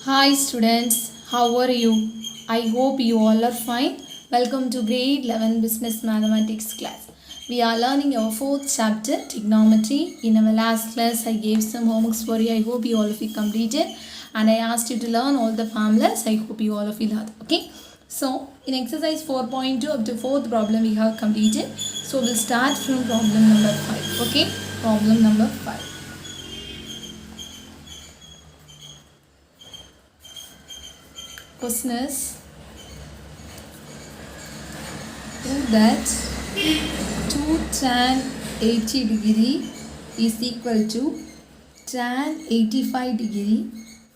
Hi students, how are you? I hope you all are fine. Welcome to grade 11 business mathematics class. We are learning our fourth chapter trigonometry. In our last class I gave some homeworks for you. I hope you all of you completed and I asked you to learn all the formulas. I hope you all of you learned. Okay. So in exercise 4.2 up to fourth problem we have completed. So we'll start from problem number 5. Okay. Problem number 5. Question is, prove that 2 tan 80 degree is equal to tan 85 degree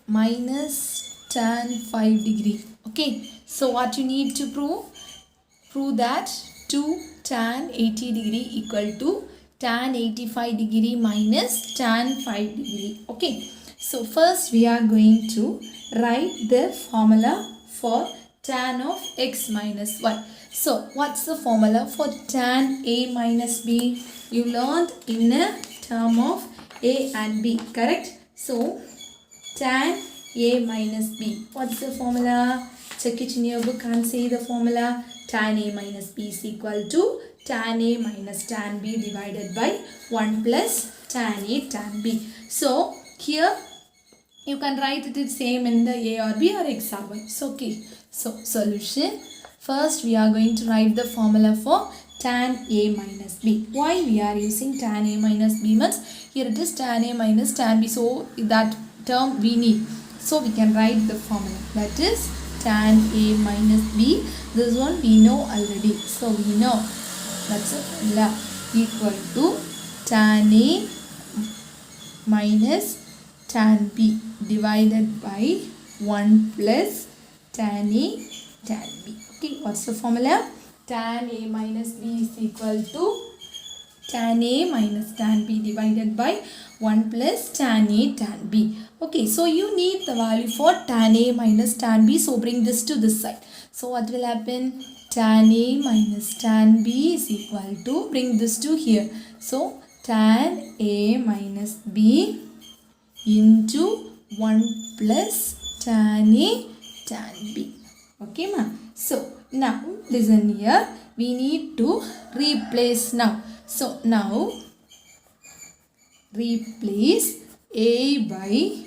minus tan 5 degree. Okay, so what you need to prove that 2 tan 80 degree equal to tan 85 degree minus tan 5 degree. Okay, so first we are going to write the formula for tan of x minus y. So what's the formula for tan a minus b? You learned in a term of a and b, correct? So tan a minus b. What's the formula? Check it in your book and say the formula. Tan a minus b is equal to tan a minus tan b divided by 1 plus tan a tan b. So here you can write it same in the a or b or x or y. It's okay. So solution. First we are going to write the formula for tan a minus b. Why we are using tan a minus b means here it is tan a minus tan b. So that term we need. So we can write the formula. That is tan a minus b. This one we know already. So we know that's a formula equal to tan a minus tan b divided by 1 plus tan a tan b. Okay, what's the formula? Tan a minus b is equal to tan a minus tan b divided by 1 plus tan a tan b. Okay, so you need the value for tan a minus tan b. So bring this to this side. So what will happen? Tan a minus tan b is equal to, bring this to here. So tan a minus b into 1 plus tan a tan b. Okay ma. So now listen here. We need to replace now. So now replace a by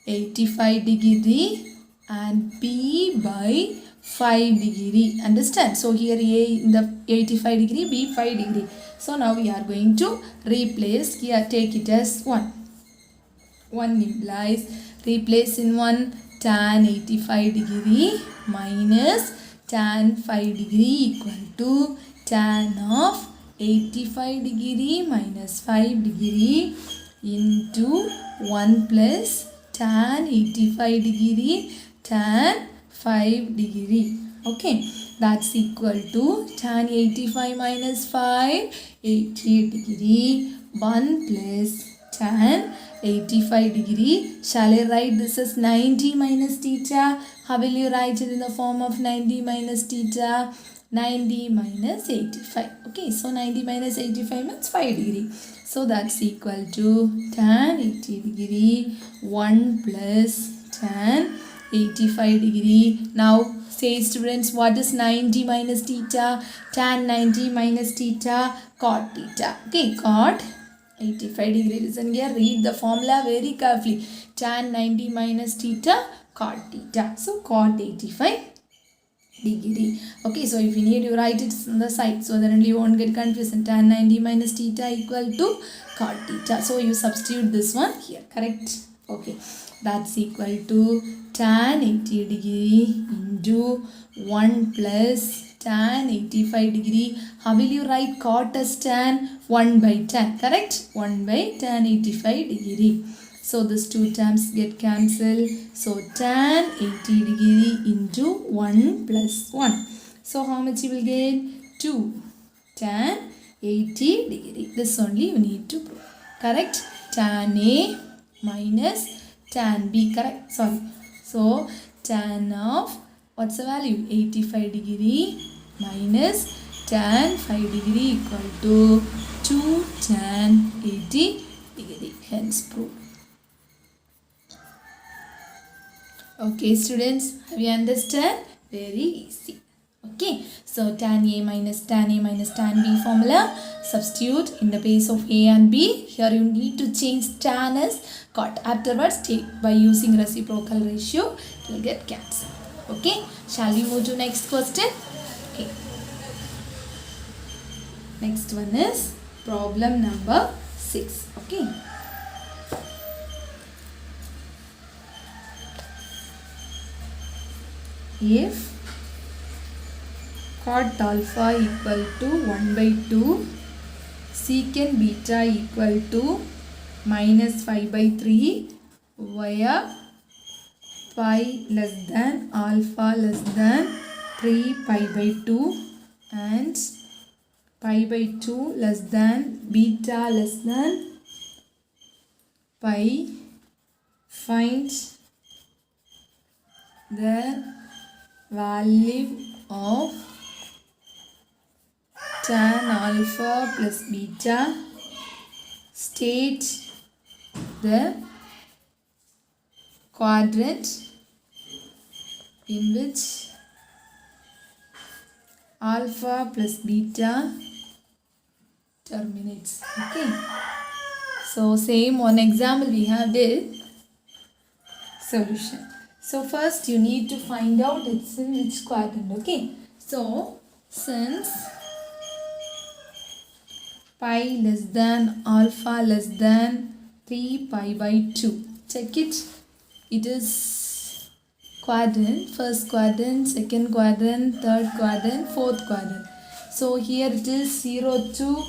85 degree and b by 5 degree. Understand? So here a in the 85 degree, b 5 degree. So now we are going to replace here. Take it as 1. 1 implies replace in 1 tan 85 degree minus tan 5 degree equal to tan of 85 degree minus 5 degree into 1 plus tan 85 degree tan 5 degree. Okay, that's equal to tan 85 minus 5, 80 degree, 1 plus tan 85 degree. Shall I write this as 90 minus theta? How will you write it in the form of 90 minus theta? 90 minus 85. Okay, so 90 minus 85 means 5 degree. So that's equal to tan 80 degree 1 plus tan 85 degree. Now say students, what is 90 minus theta? Tan 90 minus theta, cot theta. Okay, cot 85 degree. Listen here, read the formula very carefully. Tan 90 minus theta, cot theta. So cot 85 degree. Okay, so if you need, you write it on the side so that only you won't get confused. And tan 90 minus theta equal to cot theta. So you substitute this one here. Correct? Okay, that's equal to tan 80 degree into 1 plus tan 85 degree. How will you write cot as tan? 1 by tan. Correct? 1 by tan 85 degree. So these two terms get cancelled. So tan 80 degree into 1 plus 1. So how much you will get? 2 tan 80 degree. This only you need to prove. Correct? Tan A minus tan B. Correct? Sorry. So tan of, what's the value? 85 degree minus tan 5 degree equal to 2 tan 80 degree. Hence proof. Okay, students, have you understand? Very easy. Okay, so tan A minus tan B formula. Substitute in the place of A and B. Here you need to change tan as cot. Afterwards, take by using reciprocal ratio, it will get cancelled. Okay, shall we move to next question? Okay, next one is problem number 6. Okay. If cot alpha equal to 1 by 2, secant beta equal to minus 5 by 3, where pi less than alpha less than 3 pi by 2 and pi by 2 less than beta less than pi, find the value of tan alpha plus beta. State the quadrant in which alpha plus beta terminates. Okay, so same one example we have this solution. So first you need to find out it's in which quadrant. Okay, so since pi less than alpha less than 3 pi by 2, check it. It is quadrant, first quadrant, second quadrant, third quadrant, fourth quadrant. So here it is 0 to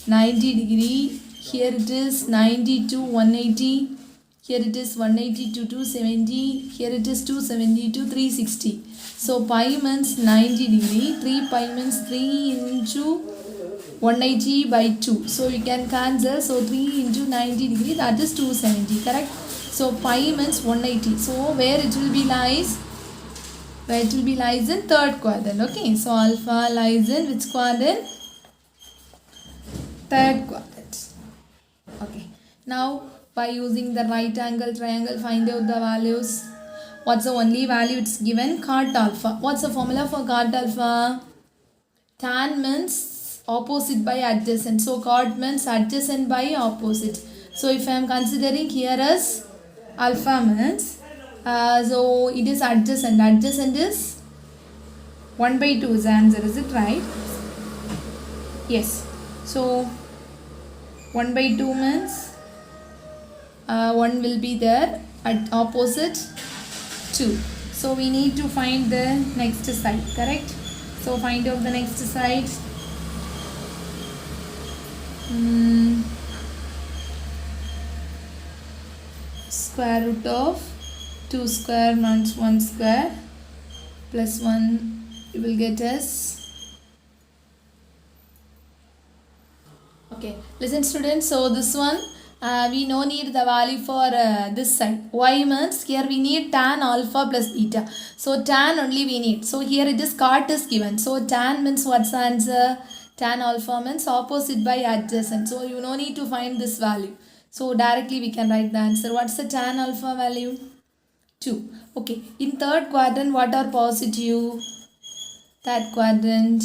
90 degree, here it is 90 to 180, here it is 180 to 270, here it is 270 to 360. So pi means 90 degree, 3 pi means 3 into 180 by 2. So you can cancel. So 3 into 90 degree, that is 270, correct? So pi means 180. So where it will be lies? Where it will be lies in third quadrant. Okay, so alpha lies in which quadrant? Third quadrant. Okay, now by using the right angle triangle, find out the values. What's the only value it's given? Cot alpha. What's the formula for cot alpha? Tan means opposite by adjacent. So cot means adjacent by opposite. So if I am considering here as alpha means, so it is adjacent. Adjacent is 1 by 2 is the answer. Is it right? Yes. So 1 by 2 means 1 will be there at opposite 2. So we need to find the next side, correct? So find out the next side. Square root of 2 square minus 1 square plus 1, you will get as. Okay, listen students, so this one we no need the value for this side. Y means here we need tan alpha plus beta. So tan only we need. So here it is cot is given. So tan means what's the answer? Tan alpha means opposite by adjacent. So you no need to find this value. So directly we can write the answer. What's the tan alpha value? 2. Okay. In third quadrant, what are positive? Third quadrant,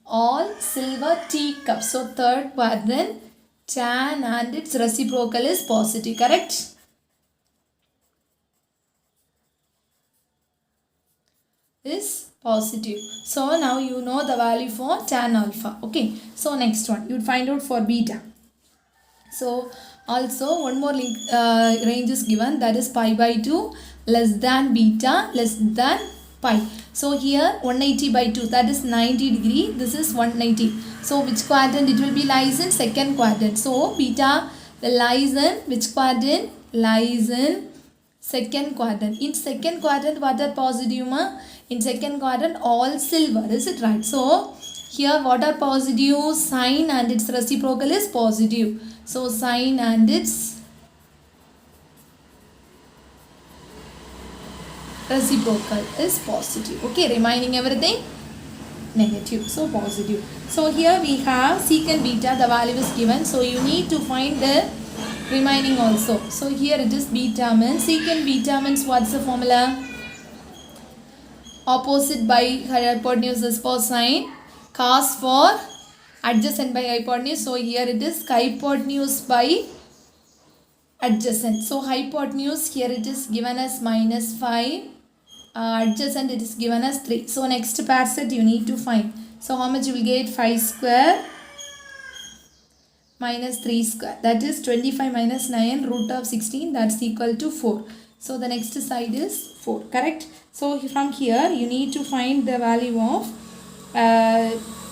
all silver teacups. So third quadrant, tan and its reciprocal is positive, correct? Is positive. So now you know the value for tan alpha. Okay. So next one, you would find out for beta. So also one more range is given, that is pi by 2 less than beta less than pi. So here 180 by 2, that is 90 degree. This is 190. So which quadrant it will be? Lies in second quadrant. So beta lies in which quadrant? Lies in second quadrant. In second quadrant, what are positive? In second quadrant, all silver. Is it right? So here what are positive? Sine and its reciprocal is positive. So sine and its reciprocal is positive. Okay, remaining everything negative. So positive. So here we have secant beta, the value is given. So you need to find the remaining also. So here it is beta means, secant beta means what's the formula? Opposite by hypotenuse is cosine, cos for adjacent by hypotenuse. So here it is hypotenuse by adjacent. So hypotenuse here it is given as -5, adjacent it is given as 3. So next part set you need to find. So how much you will get? 5 square minus 3 square, that is 25 minus 9 root of 16, that's equal to 4. So the next side is 4, correct? So from here you need to find the value of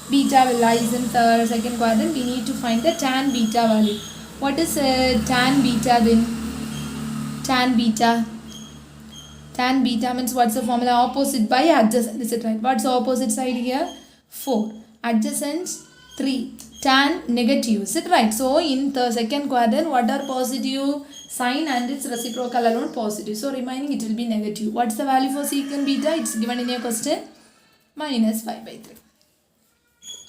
beta lies in the second quadrant. We need to find the tan beta value. What is tan beta then? Tan beta. Tan beta means what's the formula? Opposite by adjacent, is it right? What's the opposite side here? 4. Adjacent 3. Tan negative, is it right? So in the second quadrant, what are positive? Sine and its reciprocal alone positive. So remaining it will be negative. What's the value for secant beta? It's given in your question. -5/3.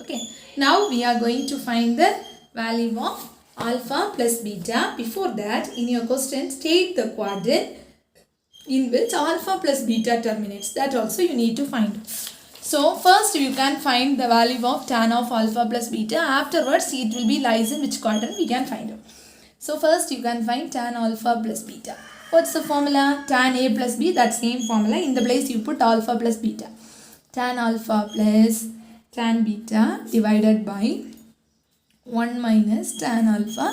Okay. Now we are going to find the value of alpha plus beta. Before that, in your question, state the quadrant in which alpha plus beta terminates. That also you need to find. So first you can find the value of tan of alpha plus beta. Afterwards it will be lies in which quadrant we can find out. So first you can find tan alpha plus beta. What's the formula? Tan A plus B, that same formula. In the place you put alpha plus beta. Tan alpha plus tan beta divided by 1 minus tan alpha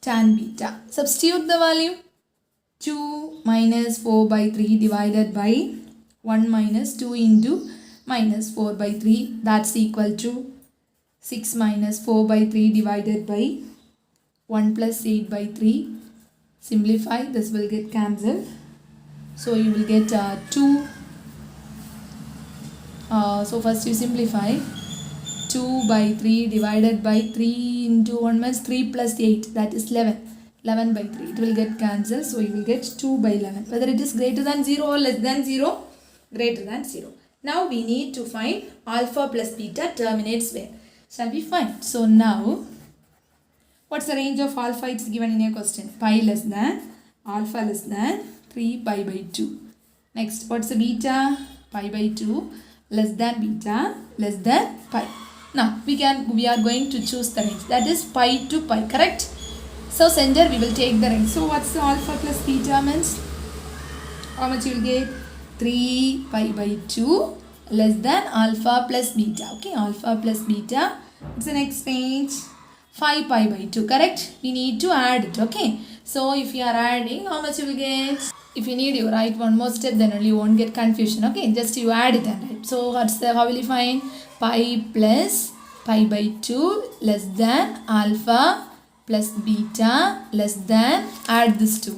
tan beta. Substitute the value. 2 minus 4/3 divided by 1 minus 2 into -4/3, that's equal to 6 minus 4/3 divided by 1 plus 8/3. Simplify, this will get cancelled. So you will get 2. So first you simplify. 2/3 divided by 3 into 1 minus 3 plus 8, that is 11. 11/3. It will get cancelled. So you will get 2/11. Whether it is greater than 0 or less than 0? Greater than 0. Now we need to find alpha plus beta terminates where. Shall we find? So now, what's the range of alpha? It's given in your question. Pi less than, alpha less than 3/2. Next, what's the beta? Pi/2 less than beta less than pi. Now we are going to choose the range. That is pi to pi, correct? So center we will take the range. So what's the alpha plus beta means? How much you will get? 3/2 less than alpha plus beta. Okay, alpha plus beta. What's the next range? 5/2, correct? We need to add it. Okay, so if you are adding, how much you will get? If you need, you write one more step, then only you won't get confusion. Okay, just you add it and write. So how will you find? Pi plus pi/2 less than alpha plus beta less than, add this 2.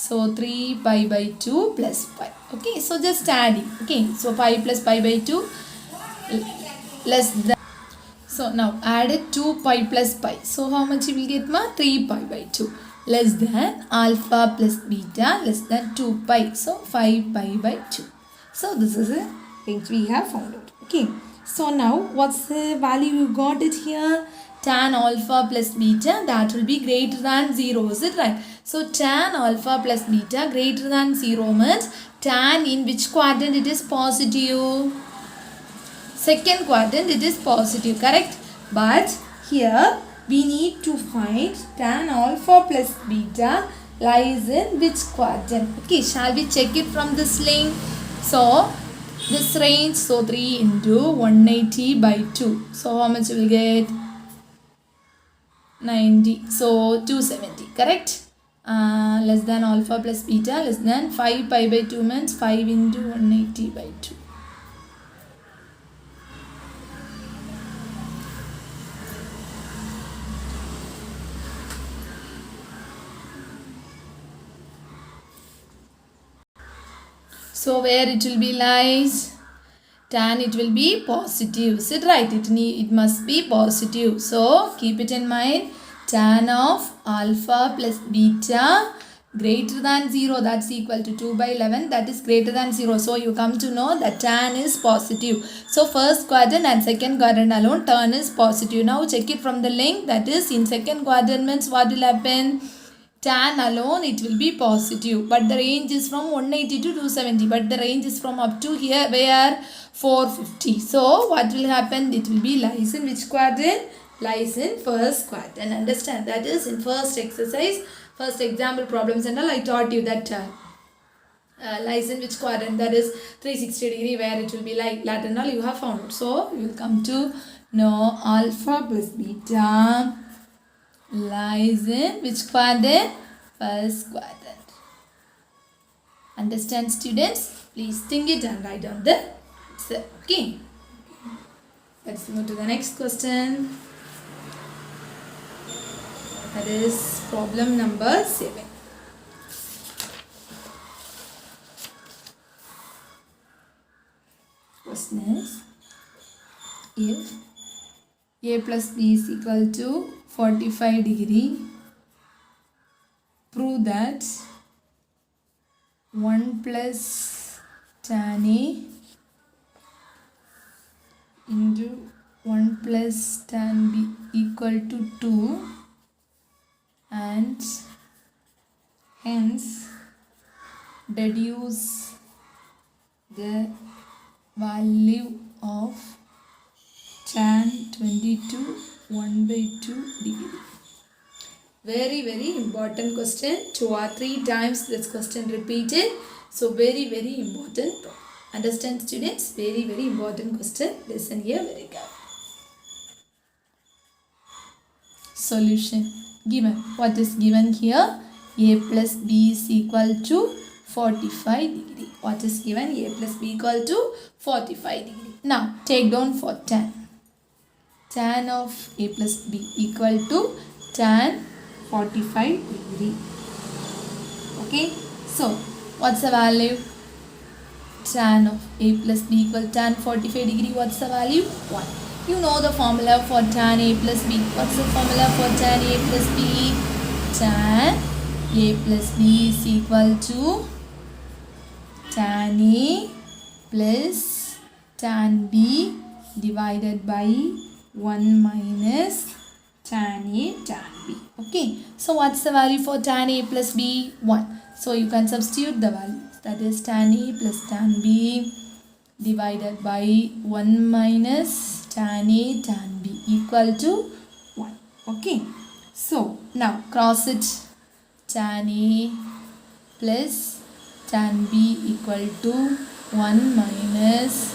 So 3/2 plus pi. Okay, so just adding. Okay, so pi plus pi/2 less than. So now added 2 pi plus pi. So how much you will get? 3/2 less than alpha plus beta less than 2 pi. So 5/2. So this is a range we have found out. Okay. So now what's the value you got it here? Tan alpha plus beta, that will be greater than 0. Is it right? So tan alpha plus beta greater than 0 means tan in which quadrant it is positive? Second quadrant it is positive, correct? But here we need to find tan alpha plus beta lies in which quadrant? Okay, shall we check it from this link? So this range, so 3 into 180/2. So how much you will get? 90. So 270, correct? Less than alpha plus beta less than 5/2 means 5 into 180/2. So where it will be lies? Tan it will be positive. Is it right? It must be positive. So keep it in mind. Tan of alpha plus beta greater than 0, that's equal to 2/11, that is greater than 0. So you come to know that tan is positive. So first quadrant and second quadrant alone tan is positive. Now check it from the link. That is in second quadrant means what will happen? tan alone it will be positive, but the range is from 180 to 270, but the range is from up to here where 450. So what will happen? It will be lies in which quadrant? Lies in first quadrant. Understand? That is in first exercise, first example problems and all I taught you that lies in which quadrant, that is 360 degree where it will be like lateral you have found out. So you will come to know alpha plus beta lies in which quadrant? First quadrant. Understand students? Please think it and write down the answer. Okay. Let's move to the next question. That is problem number 7. Question is, if a plus b is equal to 45 degree, prove that 1 plus tan a into 1 plus tan b equal to 2, and hence deduce the value of tan 22 1 by 2 degree. Very important question. 2 or 3 times this question repeated. So very important. Understand students? Very important question. Listen here very carefully. Solution. Given. What is given here? A plus b is equal to 45 degree. What is given? A plus b equal to 45 degree. Now take down for tan. Tan of a plus b equal to tan 45 degree. Okay. So what's the value? Tan of a plus b equal tan 45 degree. What's the value? 1. You know the formula for tan a plus b. What's the formula for tan a plus b? Tan a plus b is equal to tan a plus tan b divided by 1 minus tan a tan b. Okay. So what's the value for tan a plus b? 1. So you can substitute the values. That is tan a plus tan b divided by 1 minus tan a tan b equal to 1. Okay. So now cross it. Tan a plus tan b equal to 1 minus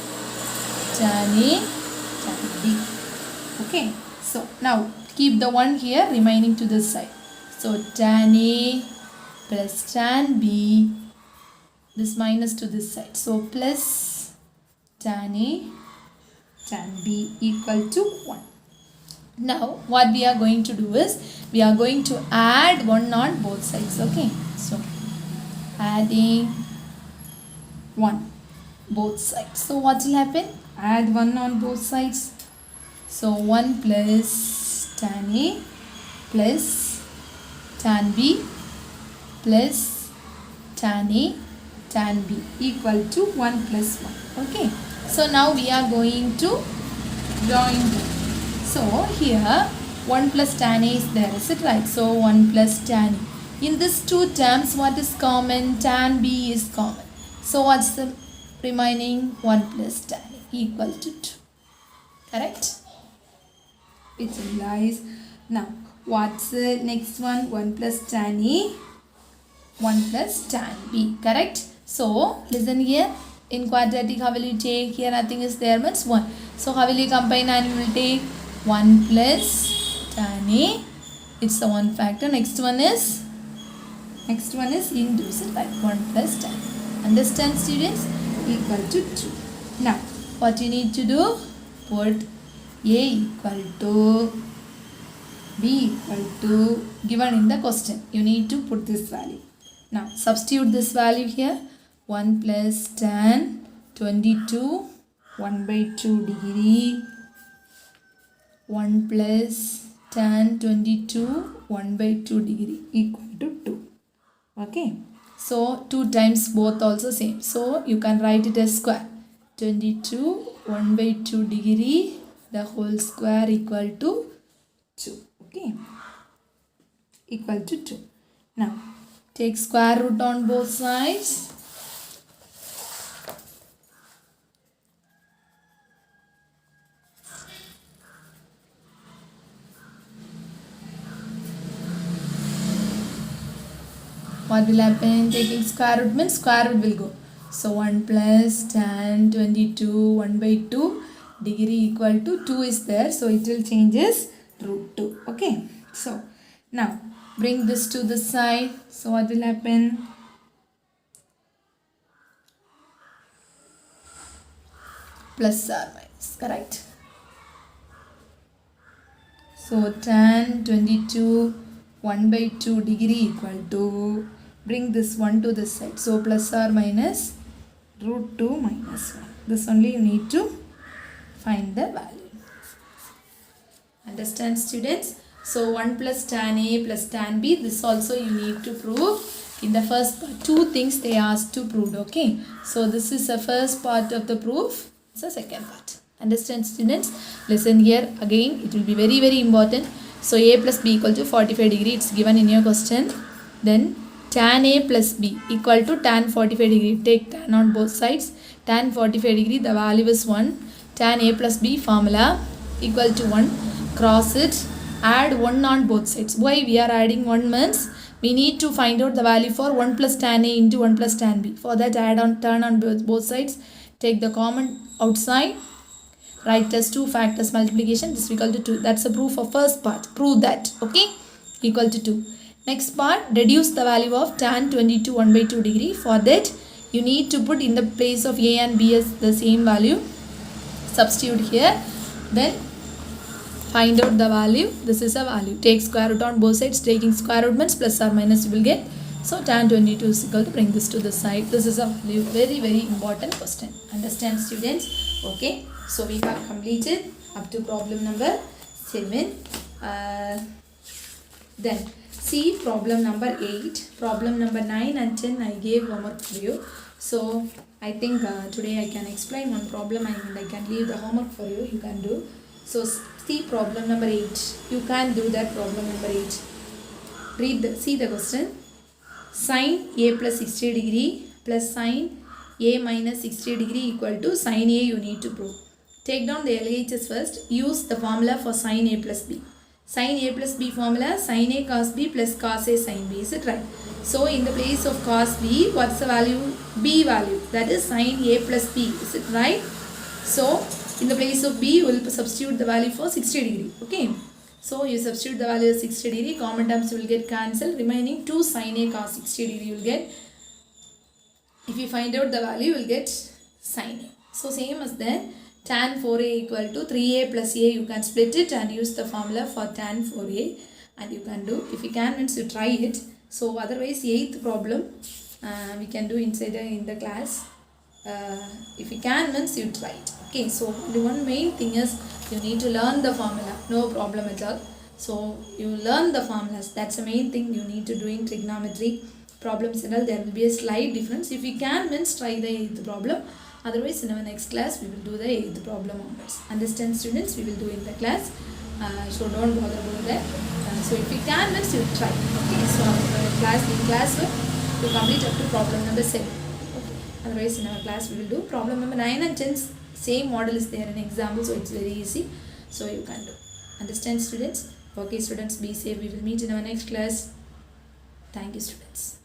tan a tan b. Okay. So now keep the 1 here remaining to this side. So tan a plus tan b, this minus to this side. So plus tan a tan b equal to 1. Now what we are going to do is we are going to add 1 on both sides. Okay. So adding 1 both sides. So what will happen? Add 1 on both sides. So 1 plus tan a plus tan b plus tan a tan b equal to 1 plus 1. Okay. So now we are going to join them. So here 1 plus tan a is there. Is it right? So 1 plus tan a. In these 2 terms what is common? Tan b is common. So what's the remaining? 1 plus tan a equal to 2. Correct? It implies. Now what's the next one? 1 plus tan a, 1 plus tan b. Correct? So listen here. In quadratic how will you take? Here nothing is there means 1. So how will you combine and you will take 1 plus tan a. It's the 1 factor. Next one is into it like 1 plus tan. Understand students? Equal to 2. Now what you need to do? Put a equal to b equal to given in the question. You need to put this value. Now substitute this value here. 1 plus tan 22 1 by 2 degree. 1 plus tan 22 1 by 2 degree equal to 2. Okay. So 2 times both also same. So you can write it as square. 22 1 by 2 degree the whole square equal to 2. Okay. Equal to 2. Now take square root on both sides. What will happen? Taking square root means square root will go. So 1 plus tan 22 1 by 2 degree equal to 2 is there. So it will changes root 2. Okay. So now bring this to the side. So what will happen? Plus or minus. Correct. So tan 22 1 by 2 degree equal to, bring this 1 to this side. So plus or minus root 2 minus 1. This only you need to find the value. Understand, students? So 1 plus tan A plus tan B. This also you need to prove. In the first part, 2 things they asked to prove. Okay. So this is the first part of the proof. It's the second part. Understand, students? Listen here again. It will be very, very important. So A plus B equal to 45 degree. It's given in your question. Then tan A plus B equal to tan 45 degree. Take tan on both sides. Tan 45 degree, the value is 1. Tan A plus B formula equal to 1. Cross it. Add 1 on both sides. Why we are adding 1 means we need to find out the value for 1 plus tan A into 1 plus tan B. For that add on, turn on both sides. Take the common outside. Write as 2 factors multiplication. This is equal to 2. That's the proof of first part. Prove that. Okay. Equal to 2. Next part. Reduce the value of tan 22 1 by 2 degree. For that you need to put in the place of A and B as the same value. Substitute here. Then find out the value. This is a value. Take square root on both sides. Taking square root means plus or minus you will get. So tan 22 is equal to, bring this to the side. This is a value. Very, very important question. Understand, students? Okay. So we have completed up to problem number 7. Then see problem number 8. Problem number 9 and 10 I gave homework for you. So I think today I can explain one problem and I can leave the homework for you. You can do. So see problem number 8. You can do that problem number 8. See the question. Sin A plus 60 degree plus sin A minus 60 degree equal to sin A you need to prove. Take down the LHS first. Use the formula for sin A plus B. Sin A plus B formula, sin A cos B plus cos A sin B. Is it right? So in the place of cos B, what's the value? B value. That is sin A plus B. Is it right? So in the place of B, you will substitute the value for 60 degree. Okay. So you substitute the value of 60 degree. Common terms will get cancelled. Remaining 2 sin A cos 60 degree you will get. If you find out the value, you will get sin A. So same as then. Tan 4A equal to 3A plus A. You can split it and use the formula for tan 4A. And you can do. If you can, means you try it. So otherwise, 8th problem we can do inside in the class. If you can, means you try it. Okay. So the one main thing is you need to learn the formula. No problem at all. So you learn the formulas. That's the main thing you need to do in trigonometry problems and all. There will be a slight difference. If you can, means try the 8th problem. Otherwise, in our next class, we will do the 8th problem onwards. Understand, students? We will do in the class. So don't bother about that. So if you can, means you try. Okay. So in class, we complete up to problem number 7. Okay. Otherwise, in our class, we will do problem number 9 and 10. Same model is there in example, so it's very easy. So you can do. Understand, students? Okay, students, be safe. We will meet in our next class. Thank you, students.